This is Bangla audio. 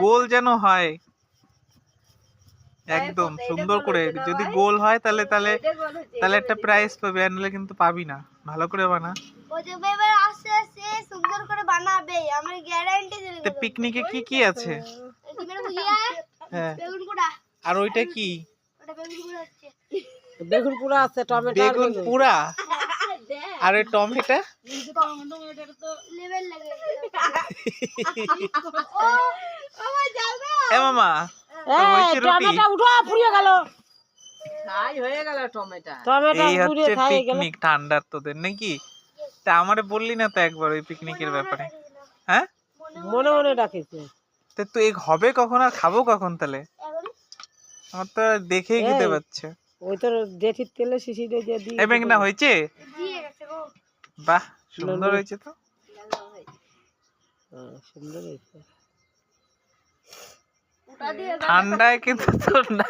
গোল যেন হয় একদম সুন্দর করে। যদি গোল হয় তাহলে তাহলে তাহলে একটা প্রাইজ পাবে, আর নাহলে কিন্তু পাবি না। ভালো করে বানা। এবার আস্তে আস্তে সুন্দর করে বানাবে, আমি গ্যারান্টি দিলাম। তো পিকনিকে কি কি আছে? হ্যাঁ, বেগুন পোড়া। আর ওইটা কি? ওটা বেগুন পোড়া হচ্ছে। বেগুন পোড়া আছে, টমেটো বেগুন পোড়া। আর ওই টমেটো লেভেল লাগে। এ মামা, টমেটো উঠো, পুড়িয়ে গেল। ছাই হয়ে গেল টমেটো। টমেটো এই পুড়িয়ে হচ্ছে ছাই হয়ে গেল। পিকনিক ঠান্ডার তোদের নাকি? তা আমারে বললি না তো একবার ওই পিকনিকের ব্যাপারে? হ্যাঁ, মনে মনে ডাকিছে। তো তুই হবে কখন আর খাবো কখন তাহলে? আমার তো দেখেই খেতে পাচ্ছে। ওই তো জেঠির তেলে শিশি দিয়ে দিই। এই বেগুনটা হয়েছে? দিয়ে গেছে গো। বাহ, সুন্দর হয়েছে তো। সুন্দর হয়েছে। ঠান্ডায় কিন্তু তোর না